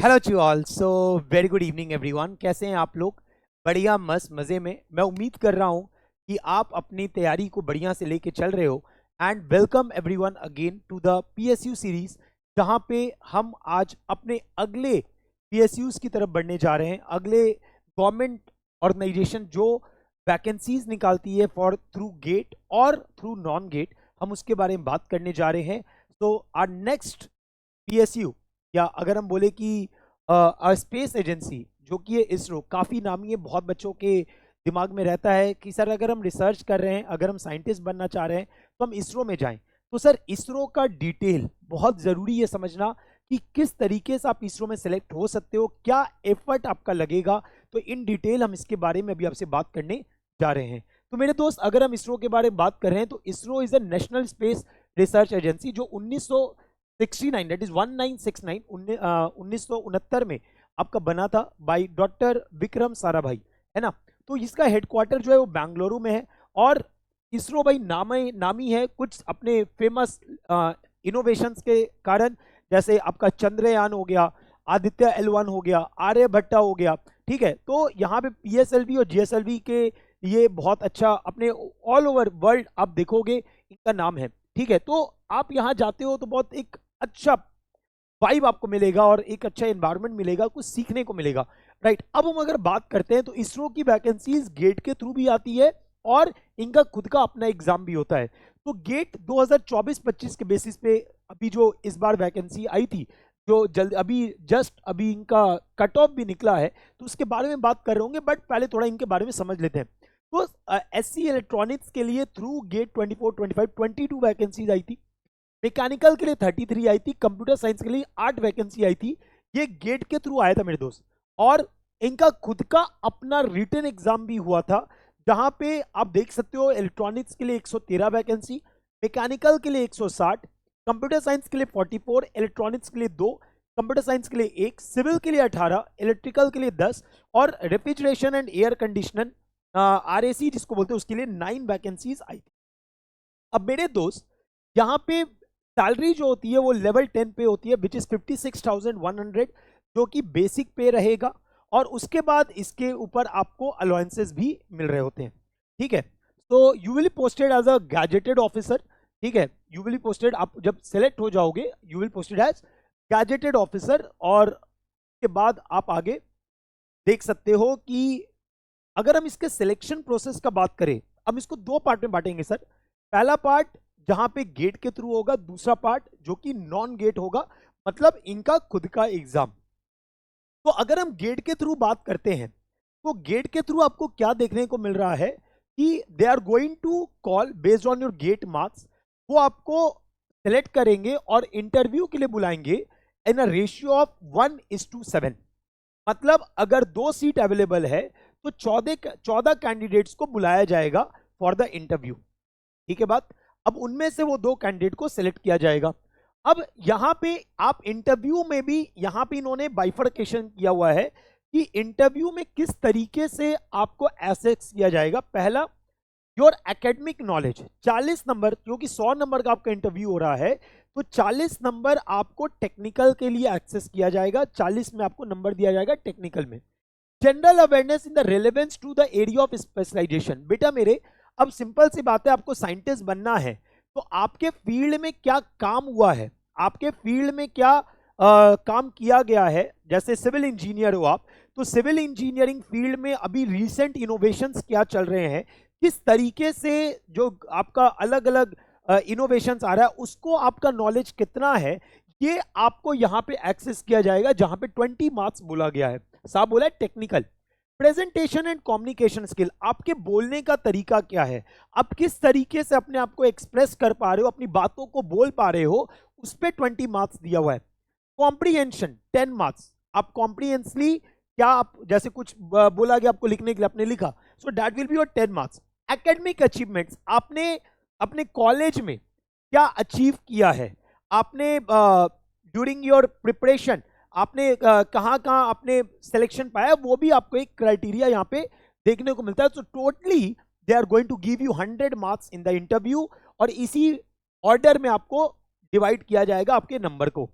Hello to all. So very good evening everyone. कैसे हैं आप लोग? बढ़िया, मस्त, मज़े में। मैं उम्मीद कर रहा हूं कि आप अपनी तैयारी को बढ़िया से लेके चल रहे हो। And welcome everyone again to the PSU series, जहां पे हम आज अपने अगले पीएसयूज की तरफ बढ़ने जा रहे हैं। अगले गवर्नमेंट ऑर्गेनाइजेशन जो वैकेंसीज निकालती है फॉर थ्रू गेट और थ्रू नॉन गेट, हम उसके बारे में बात करने जा रहे हैं। सो आवर नेक्स्ट पीएसयू, या अगर हम बोले कि स्पेस एजेंसी, जो कि ये इसरो, काफ़ी नामी है, बहुत बच्चों के दिमाग में रहता है कि सर अगर हम रिसर्च कर रहे हैं, अगर हम साइंटिस्ट बनना चाह रहे हैं तो हम इसरो में जाएं। तो सर इसरो का डिटेल बहुत ज़रूरी है समझना कि किस तरीके से आप इसरो में सेलेक्ट हो सकते हो, क्या एफर्ट आपका लगेगा। तो इन डिटेल हम इसके बारे में अभी आपसे बात करने जा रहे हैं। तो मेरे दोस्त, अगर हम इसरो के बारे में बात कर रहे हैं तो ISRO is a national space research agency जो 1969, दैट इज 1969, 1969 में आपका बना था बाय डॉक्टर विक्रम साराभाई, है ना। तो इसका हेडक्वार्टर जो है वो बेंगलुरु में है। और इसरो भाई नामी है कुछ अपने फेमस इनोवेशंस के कारण, जैसे आपका चंद्रयान हो गया, आदित्य L1 हो गया, आर्यभट्टा हो गया। ठीक है, तो यहाँ पे PSLV और GSLV के ये बहुत अच्छा अपने ऑल ओवर वर्ल्ड आप देखोगे इनका नाम है। ठीक है, तो आप यहाँ जाते हो तो बहुत एक अच्छा वाइब आपको मिलेगा और एक अच्छा एनवायरनमेंट मिलेगा, कुछ सीखने को मिलेगा। राइट, अब हम अगर बात करते हैं तो इसरो की वैकेंसीज गेट के थ्रू भी आती है और इनका खुद का अपना एग्जाम भी होता है। तो गेट 2024-25 के बेसिस पे अभी जो इस बार वैकेंसी आई थी, जो जल्द अभी इनका कट ऑफ भी निकला है, तो उसके बारे में बात कर रहे होंगे। बट पहले थोड़ा इनके बारे में समझ लेते हैं। तो SC इलेक्ट्रॉनिक्स के लिए थ्रू गेट 24-25 22 वैकेंसीज आई थी। मैकेनिकल के लिए 33 आई थी। कंप्यूटर साइंस के लिए 8 वैकेंसी आई थी। ये गेट के थ्रू आया था मेरे दोस्त। और इनका खुद का अपना रिटन एग्जाम भी हुआ था, जहां पे आप देख सकते हो इलेक्ट्रॉनिक्स के लिए 113 वैकेंसी, मैकेनिकल के लिए 160, कंप्यूटर साइंस के लिए 44, इलेक्ट्रॉनिक्स के लिए 2, कंप्यूटर साइंस के लिए 1, सिविल के लिए 18, इलेक्ट्रिकल के लिए 10 और refrigeration and air conditioner RAC जिसको बोलते हैं उसके लिए 9 वैकेंसीज आई थी। अब मेरे दोस्त, यहाँ पे सैलरी जो होती है वो लेवल 10 पे होती है, विच इज 56,100, जो कि बेसिक पे रहेगा। और उसके बाद इसके ऊपर आपको अलाउंसेस भी मिल रहे होते हैं। ठीक है, तो you will posted as a gazetted officer. ठीक है, यू विल पोस्टेड, आप जब सेलेक्ट हो जाओगे you will posted as gazetted officer. और के बाद आप आगे देख सकते हो कि अगर हम इसके सिलेक्शन प्रोसेस का बात करें, अब इसको दो पार्ट में बांटेंगे सर। पहला पार्ट जहां पे गेट के थ्रू होगा, दूसरा पार्ट जो कि नॉन गेट होगा, मतलब इनका खुद का एग्जाम। तो अगर हम गेट के थ्रू बात करते हैं तो गेट के थ्रू आपको क्या देखने को मिल रहा है कि they are going to call based on your GATE marks. वो आपको सेलेक्ट करेंगे और इंटरव्यू के लिए बुलाएंगे इन अ रेशियो ऑफ 1:7। मतलब अगर 2 सीट अवेलेबल है तो 14 कैंडिडेट्स को बुलाया जाएगा फॉर द इंटरव्यू। ठीक है बात। अब उनमें से वो 2 कैंडिडेट को सिलेक्ट किया जाएगा। अब यहां पे आप इंटरव्यू में भी, यहां पे इन्होंने बाइफर्केशन किया हुआ है कि इंटरव्यू में किस तरीके से आपको एसेस किया जाएगा। पहला, योर एकेडमिक नॉलेज 40 नंबर, क्योंकि 100 नंबर का आपका इंटरव्यू हो रहा है, तो 40 नंबर आपको टेक्निकल के लिए एक्सेस किया जाएगा। 40 में आपको नंबर दिया जाएगा टेक्निकल में। General awareness in the relevance to the area of specialisation. बेटा मेरे, अब सिंपल सी बात है, आपको साइंटिस्ट बनना है तो आपके फील्ड में क्या काम हुआ है, आपके फील्ड में क्या काम किया गया है। जैसे सिविल इंजीनियर हो आप, तो सिविल इंजीनियरिंग फील्ड में अभी रिसेंट इनोवेशंस क्या चल रहे हैं, किस तरीके से जो आपका अलग अलग इनोवेशंस आ रहा है, उसको आपका नॉलेज कितना है, ये आपको यहां पे एक्सेस किया जाएगा, जहां पे 20 मार्क्स बोला गया है। साहब बोला है technical. Presentation and communication skill, आपके बोलने का तरीका क्या है, आप किस तरीके से अपने आप को एक्सप्रेस कर पा रहे हो, अपनी बातों को बोल पा रहे हो, उस पर 20 मार्क्स दिया हुआ है। कॉम्प्रीहेंशन 10 मार्क्स, आप कॉम्प्रीहेंसली क्या, आप जैसे कुछ बोला गया आपको लिखने के लिए, आपने लिखा, so that will be your 10 marks. Academic achievements, आपने अपने कॉलेज में क्या अचीव किया है, आपने ड्यूरिंग योर प्रिपरेशन आपने कहाँ कहाँ आपने सिलेक्शन पाया, वो भी आपको एक क्राइटेरिया यहाँ पे देखने को मिलता है। तो totally they are going to give you 100 marks in the interview, और इसी ऑर्डर में आपको डिवाइड किया जाएगा आपके नंबर को।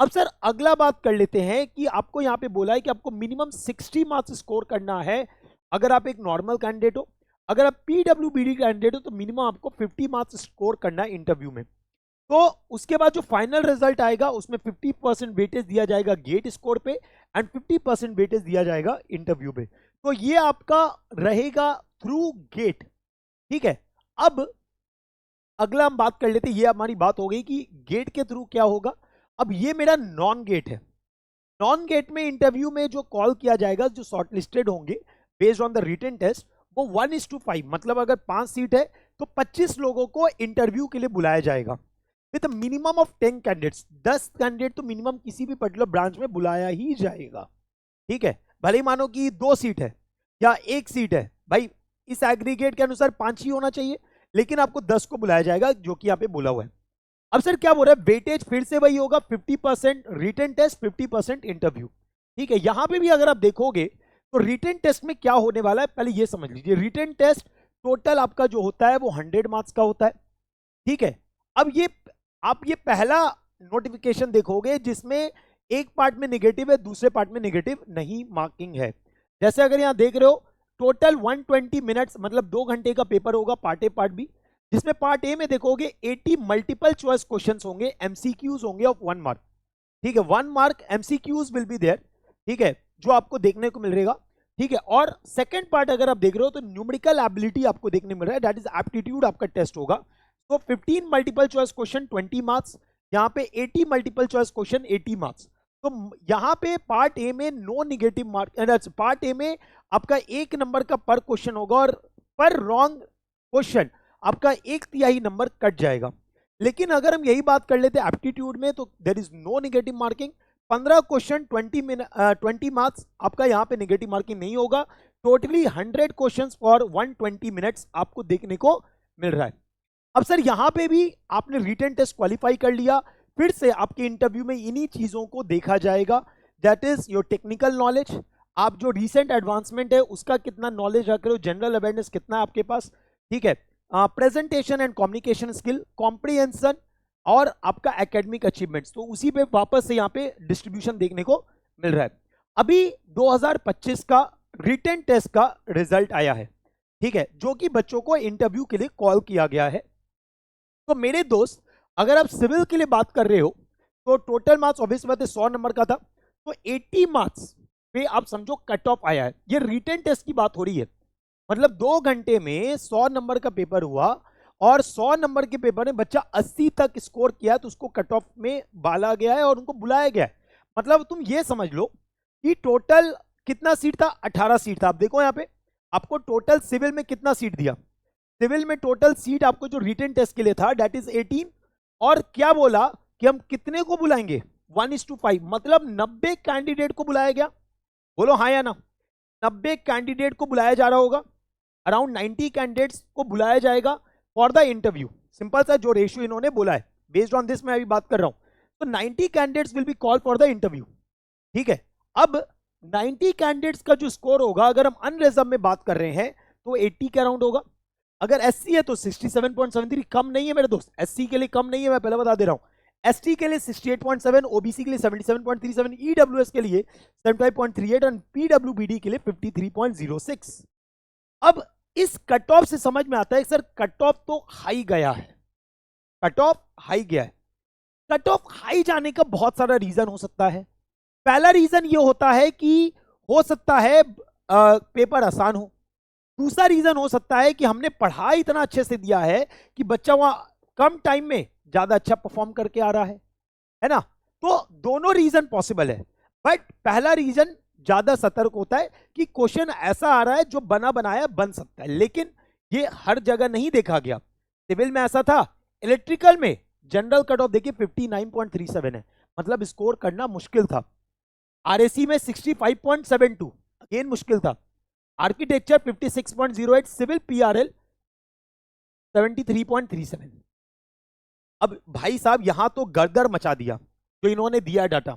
अब सर अगला बात कर लेते हैं कि आपको यहाँ पे बोला है कि आपको मिनिमम 60 मार्क्स स्कोर करना है अगर आप एक नॉर्मल कैंडिडेट हो। अगर आप पीडब्ल्यूबीडी कैंडिडेट हो तो मिनिमम आपको 50 मार्क्स स्कोर करना है इंटरव्यू में। तो उसके बाद जो फाइनल रिजल्ट आएगा उसमें 50% वेटेज दिया जाएगा गेट स्कोर पे एंड 50% वेटेज दिया जाएगा इंटरव्यू पे। तो ये आपका रहेगा थ्रू गेट, ठीक है। अब अगला हम बात कर लेते हैं, ये हमारी बात हो गई कि गेट के थ्रू क्या होगा। अब ये मेरा नॉन गेट है। नॉन गेट में इंटरव्यू में जो कॉल किया जाएगा, जो शॉर्टलिस्टेड होंगे based on the written test, वो 1:5, मतलब अगर 5 सीट है तो 25 लोगों को इंटरव्यू के लिए बुलाया जाएगा with minimum of 10 candidates. 10 candidate तो मिनिमम किसी भी पर्टिकुलर ब्रांच में बुलाया ही जाएगा, ठीक है। भले ही मानो कि 2 सीट है या 1 सीट है, भाई इस एग्रीगेट के अनुसार 5 ही होना चाहिए, लेकिन आपको 10 को बुलाया जाएगा जो कि यहाँ पे बोला हुआ है। अब सर क्या बोल रहा है, वेटेज फिर से वही होगा 50% रिटन टेस्ट 50% इंटरव्यू, ठीक है। यहां पे भी अगर आप देखोगे तो रिटन टेस्ट में क्या होने वाला है पहले ये समझ लीजिए। रिटन टेस्ट टोटल आपका जो होता है वो 100 मार्क्स का होता है, ठीक है। अब ये आप ये पहला नोटिफिकेशन देखोगे जिसमें एक पार्ट में नेगेटिव है, दूसरे पार्ट में नेगेटिव नहीं मार्किंग है। जैसे अगर यहां देख रहे हो टोटल 120 मिनट्स, मतलब 2 घंटे का पेपर होगा पार्ट ए पार्ट बी, जिसमें पार्ट ए में देखोगे 80 मल्टीपल चॉइस क्वेश्चंस होंगे, एमसीक्यूज होंगे ऑफ 1 मार्क, ठीक है। 1 mark MCQs will be there, ठीक है, जो आपको देखने को मिलेगा, ठीक है। और सेकंड पार्ट अगर आप देख रहे हो तो न्यूमेरिकल एबिलिटी आपको देखने मिल रहा है, दैट इज एप्टीट्यूड आपका टेस्ट होगा। तो 15 मल्टीपल चॉइस क्वेश्चन 20 मार्क्स, यहाँ पे 80 मल्टीपल चॉइस क्वेश्चन 80 मार्क्स। तो यहाँ पे पार्ट ए में no negative mark, part A में आपका 1 नंबर का पर क्वेश्चन होगा और पर रॉन्ग क्वेश्चन आपका 1/3 नंबर कट जाएगा। लेकिन अगर हम यही बात कर लेते हैं एप्टीट्यूड में तो there is no negative marking. 15 question 20 marks, आपका यहाँ पे निगेटिव मार्किंग नहीं होगा। टोटली 100 क्वेश्चंस फॉर 120 मिनट्स आपको देखने को मिल रहा है। अब सर यहाँ पे भी आपने रिटन टेस्ट क्वालिफाई कर लिया, फिर से आपके इंटरव्यू में इन्हीं चीजों को देखा जाएगा, that is your technical knowledge, आप जो रिसेंट एडवांसमेंट है उसका कितना नॉलेज रख रहे हो, जनरल अवेयरनेस कितना है आपके पास, ठीक है, presentation and communication skill, comprehension और आपका एकेडमिक अचीवमेंट्स। तो उसी पे वापस से यहाँ पे डिस्ट्रीब्यूशन देखने को मिल रहा है। अभी 2025 का रिटन टेस्ट का रिजल्ट आया है, ठीक है, जो कि बच्चों को इंटरव्यू के लिए कॉल किया गया है। तो मेरे दोस्त अगर आप सिविल के लिए बात कर रहे हो तो टोटल मार्क्स ऑब्वियस बात है 100 नंबर का था, तो 80 मार्क्स पे आप समझो कट ऑफ आया है। ये रिटन टेस्ट की बात हो रही है, मतलब 2 घंटे में 100 नंबर का पेपर हुआ और 100 नंबर के पेपर में बच्चा 80 तक स्कोर किया तो उसको कट ऑफ में डाला गया है और उनको बुलाया गया है। मतलब तुम ये समझ लो कि टोटल कितना सीट था, 18 सीट था। आप देखो यहाँ पे आपको टोटल सिविल में कितना सीट दिया, सिविल में टोटल सीट आपको जो रिटन टेस्ट के लिए था दैट इज 18, और क्या बोला कि हम कितने को बुलाएंगे 1:5, मतलब 90 कैंडिडेट को बुलाया गया। बोलो हाँ या ना, 90 कैंडिडेट को बुलाया जा रहा होगा, अराउंड 90 कैंडिडेट्स को बुलाया जाएगा फॉर द इंटरव्यू। सिंपल सा जो रेशियो इन्होंने बोला है, बेस्ड ऑन दिस मैं अभी बात कर रहा हूं। तो 90 candidates will be call for the interview, ठीक है। अब 90 कैंडिडेट्स का जो स्कोर होगा, अगर हम अनरिजर्व में बात कर रहे हैं तो 80 के अराउंड होगा। अगर एससी है तो 67.73, कम नहीं है मेरे दोस्त, एससी के लिए कम नहीं है, मैं पहले बता दे रहा हूं। एसटी के लिए 68.7, ओबीसी के लिए 77.37, ईडब्ल्यूएस के लिए 75.38 और पीडब्ल्यूबीडी के लिए 53.06। अब इस कट ऑफ से समझ में आता है सर कट ऑफ तो हाई गया है, कट ऑफ हाई गया है। कट ऑफ हाई जाने का बहुत सारा रीजन हो सकता है। पहला रीजन ये होता है कि हो सकता है पेपर आसान हो। दूसरा रीजन हो सकता है कि हमने पढ़ाई इतना अच्छे से दिया है कि बच्चा वहां कम टाइम में ज्यादा अच्छा परफॉर्म करके आ रहा है ना। तो दोनों रीजन पॉसिबल है, बट पहला रीजन ज्यादा सतर्क होता है कि क्वेश्चन ऐसा आ रहा है जो बना बनाया बन सकता है, लेकिन ये हर जगह नहीं देखा गया। सिविल में ऐसा था, इलेक्ट्रिकल में जनरल कट ऑफ देखिए 59.37 है, मतलब स्कोर करना मुश्किल था। आरएसी में 65.72, अगेन मुश्किल था। Architecture 56.08, civil PRL 73.37। अब भाई साहब यहां तो गड़गड़ मचा दिया जो इन्होंने दिया डाटा।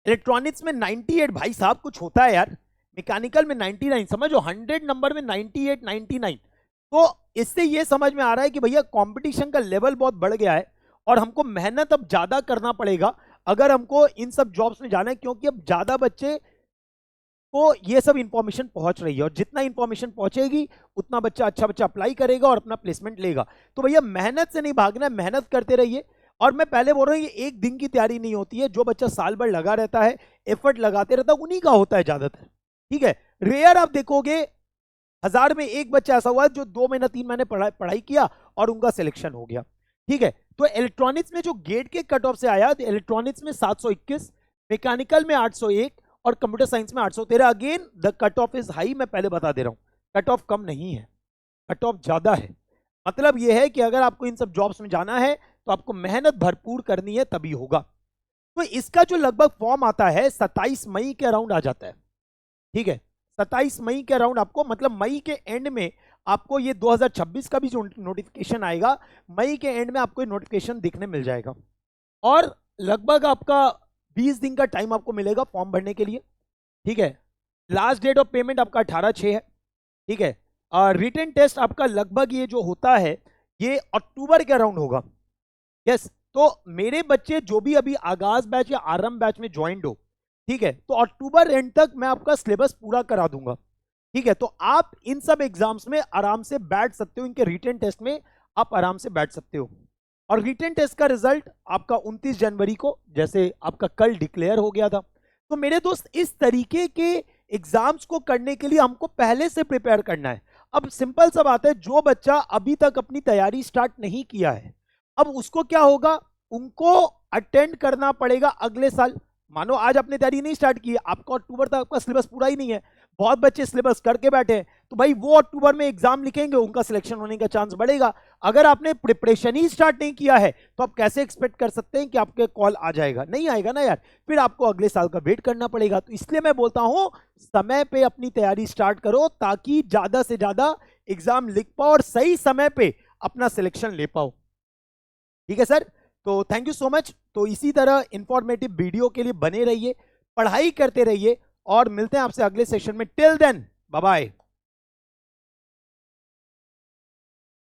इलेक्ट्रॉनिक्स में 98, भाई साहब कुछ होता है यार। मैकेनिकल में 99, समझो 100 नंबर में 98, 99। तो इससे ये समझ में आ रहा है कि भैया कंपटीशन का लेवल बहुत बढ़ गया है और हमको मेहनत अब ज्यादा करना पड़ेगा अगर हमको इन सब जॉब्स में जाना है, क्योंकि अब ज्यादा बच्चे को ये सब इंफॉर्मेशन पहुंच रही है, और जितना इंफॉर्मेशन पहुंचेगी उतना बच्चा अप्लाई करेगा और अपना प्लेसमेंट लेगा। तो भैया मेहनत से नहीं भागना है, मेहनत करते रहिए। और मैं पहले बोल रहा हूँ, ये एक दिन की तैयारी नहीं होती है, जो बच्चा साल भर लगा रहता है, एफर्ट लगाते रहता है, उन्हीं का होता है ज्यादातर। ठीक है, रेयर आप देखोगे 1000 में एक बच्चा ऐसा हुआ जो 2 महीना 3 महीने पढ़ाई किया और उनका सिलेक्शन हो गया। ठीक है, तो इलेक्ट्रॉनिक्स में जो गेट के कट ऑफ से आया, इलेक्ट्रॉनिक्स में 721, मैकेनिकल में 801 और कंप्यूटर साइंस में 813। Again the cut off is high, मैं पहले बता दे रहा हूं, कट ऑफ कम नहीं है, कट ऑफ ज्यादा है। मतलब यह है कि अगर आपको इन सब जॉब्स में जाना है तो आपको मेहनत भरपूर करनी है, तभी होगा। तो इसका जो लगभग फॉर्म आता है 27 मई के अराउंड आ जाता है। ठीक है, 27 मई के अराउंड आपको, मतलब मई के एंड में आपको ये 2026 का भी जो नोटिफिकेशन आएगा, मई के एंड में आपको ये नोटिफिकेशन दिखने मिल जाएगा। और लगभग आपका 20 दिन का टाइम आपको मिलेगा फॉर्म भरने के लिए। ठीक है, लास्ट डेट ऑफ पेमेंट आपका 18/6 है। ठीक है, रिटन टेस्ट आपका लगभग ये जो होता है ये अक्टूबर के अराउंड होगा। यस, तो मेरे बच्चे जो भी अभी आगाज बैच या आरंभ बैच में ज्वाइंट हो, ठीक है, तो अक्टूबर एंड तक मैं आपका सिलेबस पूरा करा दूंगा। ठीक है, तो आप इन सब एग्जाम्स में आराम से बैठ सकते हो, इनके रिटन टेस्ट में आप आराम से बैठ सकते हो। और रिटन टेस्ट का रिजल्ट आपका 29 जनवरी को, जैसे आपका कल डिक्लेयर हो गया था। तो मेरे दोस्त, इस तरीके के एग्जाम्स को करने के लिए हमको पहले से प्रिपेयर करना है। अब सिंपल सा बात है, जो बच्चा अभी तक अपनी तैयारी स्टार्ट नहीं किया है, अब उसको क्या होगा, उनको अटेंड करना पड़ेगा अगले साल। मानो आज आपने तैयारी नहीं स्टार्ट की, आपको अक्टूबर तक आपका सिलेबस पूरा ही नहीं है, बहुत बच्चे सिलेबस करके बैठे हैं, तो भाई वो अक्टूबर में एग्जाम लिखेंगे, उनका सिलेक्शन होने का चांस बढ़ेगा। अगर आपने प्रिपरेशन ही स्टार्ट नहीं किया है तो आप कैसे एक्सपेक्ट कर सकते हैं कि आपके कॉल आ जाएगा? नहीं आएगा ना यार, फिर आपको अगले साल का वेट करना पड़ेगा। तो इसलिए मैं बोलता हूं, समय पे अपनी तैयारी स्टार्ट करो, ताकि ज्यादा से ज्यादा एग्जाम लिख पाओ और सही समय पे अपना सिलेक्शन ले पाओ। ठीक है सर, तो थैंक यू सो मच। तो इसी तरह इंफॉर्मेटिव वीडियो के लिए बने रहिए, पढ़ाई करते रहिए, और मिलते हैं आपसे अगले सेशन में। Till then bye bye.